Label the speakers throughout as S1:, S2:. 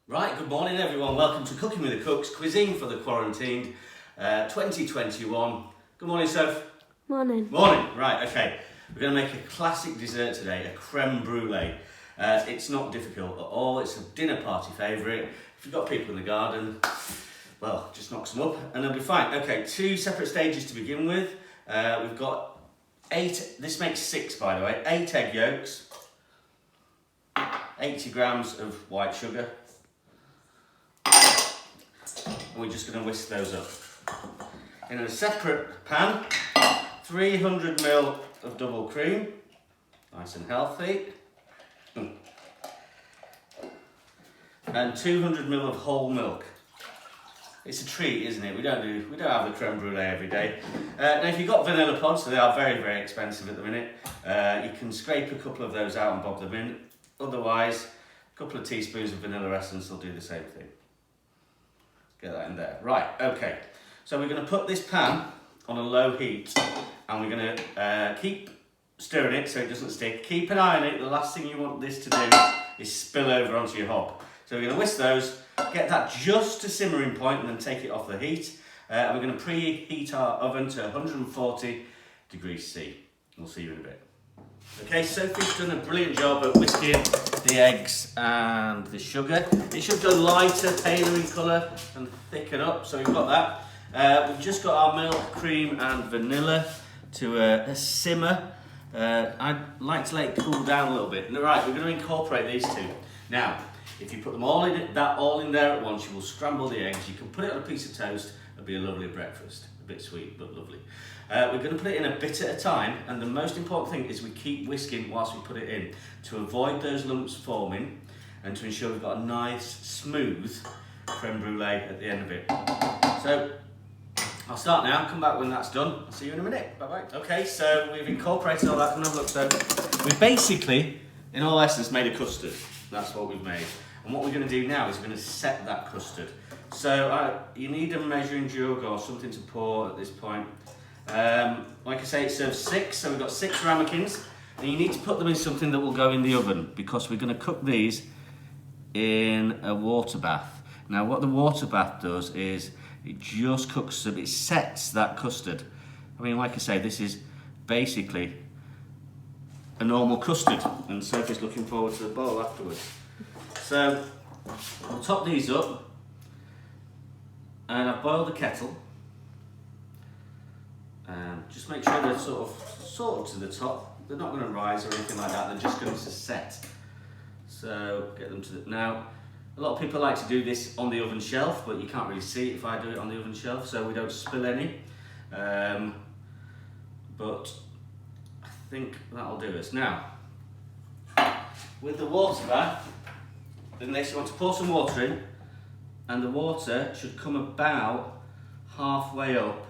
S1: Right, good morning everyone. Welcome to Cooking with the Cooks, cuisine for the quarantined 2021. Good morning, Soph.
S2: Morning.
S1: Morning. Right, okay. We're going to make a classic dessert today, a creme brulee. It's not difficult at all. It's a dinner party favourite. If you've got people in the garden, well, just knock some up and they'll be fine. Okay, 2 separate stages to begin with. We've got 8, this makes 6 by the way, 8 egg yolks, 80 grams of white sugar. And we're just going to whisk those up. In a separate pan, 300 ml of double cream, nice and healthy, and 200 ml of whole milk. It's a treat, isn't it? We don't have the creme brulee every day. Now, if you've got vanilla pods, so they are very, very expensive at the minute, you can scrape a couple of those out and bob them in. Otherwise, a couple of teaspoons of vanilla essence will do the same thing. Get that in there. Right, okay. So we're going to put this pan on a low heat and we're going to keep stirring it so it doesn't stick. Keep an eye on it. The last thing you want this to do is spill over onto your hob. So we're going to whisk those, get that just to simmering point and then take it off the heat. And we're going to preheat our oven to 140 degrees C. We'll see you in a bit. Okay, Sophie's done a brilliant job at whisking the eggs and the sugar. It should go lighter, paler in colour and thicken up, so we've got that. We've just got our milk, cream and vanilla to a simmer. I'd like to let it cool down a little bit. Right, we're going to incorporate these two. Now, if you put them all in there at once, you will scramble the eggs. You can put it on a piece of toast. It'll be a lovely breakfast. A bit sweet, but lovely. We're going to put it in a bit at a time, and the most important thing is we keep whisking whilst we put it in to avoid those lumps forming and to ensure we've got a nice, smooth creme brulee at the end of it. So, I'll start now, come back when that's done. I'll see you in a minute. Bye-bye. Okay, so we've incorporated all that. Come and have a look. So, we basically, in all essence, made a custard. That's what we've made. And what we're going to do now is we're going to set that custard. So you need a measuring jug or something to pour at this point. Like I say, it serves 6, so we've got 6 ramekins. And you need to put them in something that will go in the oven because we're going to cook these in a water bath. Now what the water bath does is it just cooks them, it sets that custard. I mean, like I say, this is basically a normal custard and Sophie's looking forward to the bowl afterwards. So we'll top these up. And I've boiled the kettle. Just make sure they're sort of to the top. They're not going to rise or anything like that. They're just going to set. So get them to the... Now, a lot of people like to do this on the oven shelf, but you can't really see it if I do it on the oven shelf, so we don't spill any. But I think that'll do us. Now, with the water bath, then next you want to pour some water in. And the water should come about halfway up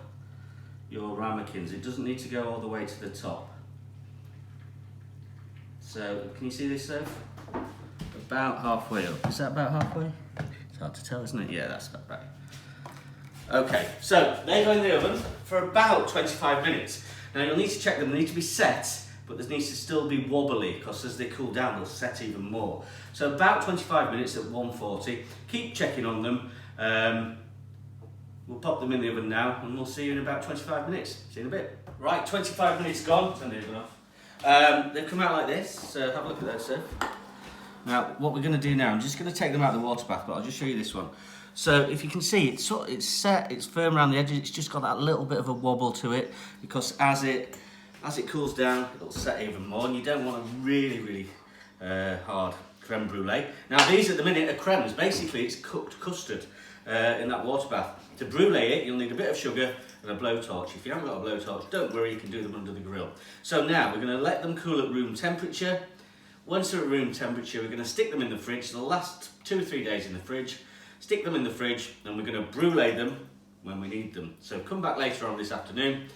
S1: your ramekins. It doesn't need to go all the way to the top. So, can you see this, Soph? About halfway up. Is that about halfway? It's hard to tell, isn't it? Yeah, that's about right. Okay, so they go in the oven for about 25 minutes. Now you'll need to check them. They need to be set, but there needs to still be wobbly because as they cool down, they'll set even more. So about 25 minutes at 140. Keep checking on them. We'll pop them in the oven now and we'll see you in about 25 minutes. See you in a bit. Right, 25 minutes gone. Turn the oven off. They've come out like this, so have a look at those, sir. Now, what we're going to do now, I'm just going to take them out of the water bath, but I'll just show you this one. So if you can see, it's set, it's firm around the edges, it's just got that little bit of a wobble to it because as it cools down, it'll set even more, and you don't want a really hard creme brulee. Now these at the minute are cremes. Basically it's cooked custard in that water bath. To brulee it, you'll need a bit of sugar and a blowtorch. If you haven't got a blowtorch, don't worry, you can do them under the grill. So now we're going to let them cool at room temperature. Once they're at room temperature, we're going to stick them in the fridge. They'll last 2 or 3 days in the fridge. Stick them in the fridge and we're going to brulee them when we need them. So come back later on this afternoon.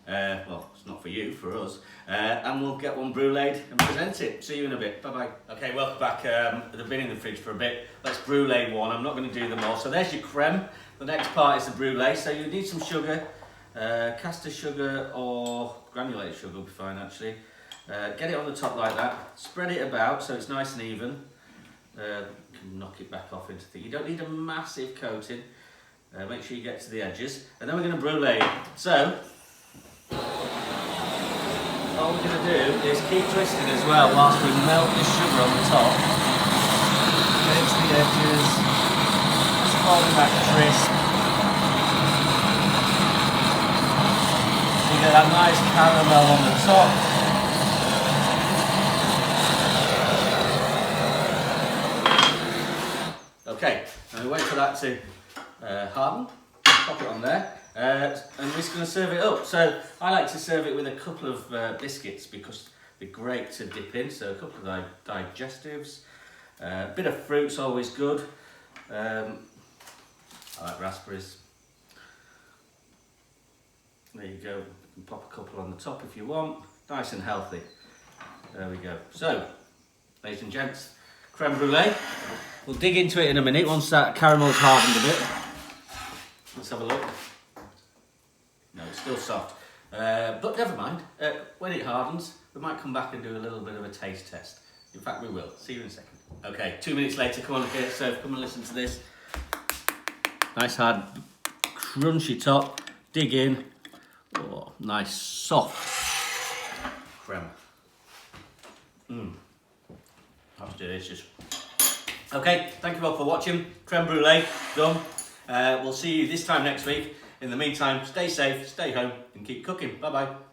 S1: Well, it's not for you, for us. And we'll get one bruleed and present it. See you in a bit. Bye-bye. Okay, welcome back. They've been in the fridge for a bit. Let's brulee one. I'm not going to do them all. So there's your creme. The next part is the brulee. So you need some sugar. Caster sugar or granulated sugar will be fine, actually. Get it on the top like that. Spread it about so it's nice and even. You can knock it back off into the... You don't need a massive coating. Make sure you get to the edges. And then we're going to brûlée. So, all we're going to do is keep twisting as well whilst we melt the sugar on the top. Get it to the edges. Just folding back crisp. So you get that nice caramel on the top. Okay, and we wait for that to harden, pop it on there, and we're just going to serve it up. So I like to serve it with a couple of biscuits because they're great to dip in, so a couple of digestives, a bit of fruit's always good, I like raspberries. There you go, you can pop a couple on the top if you want, nice and healthy. There we go. So, ladies and gents, creme brulee. We'll dig into it in a minute once that caramel's hardened a bit. Let's have a look. No, it's still soft. But never mind. When it hardens, we might come back and do a little bit of a taste test. In fact, we will. See you in a second. Okay, 2 minutes later, come on, okay, so come and listen to this. Nice hard, crunchy top. Dig in. Oh, nice, soft creme. That's delicious. Okay, thank you all for watching. Creme brulee done. We'll see you this time next week. In the meantime, stay safe, stay home, and keep cooking. Bye bye.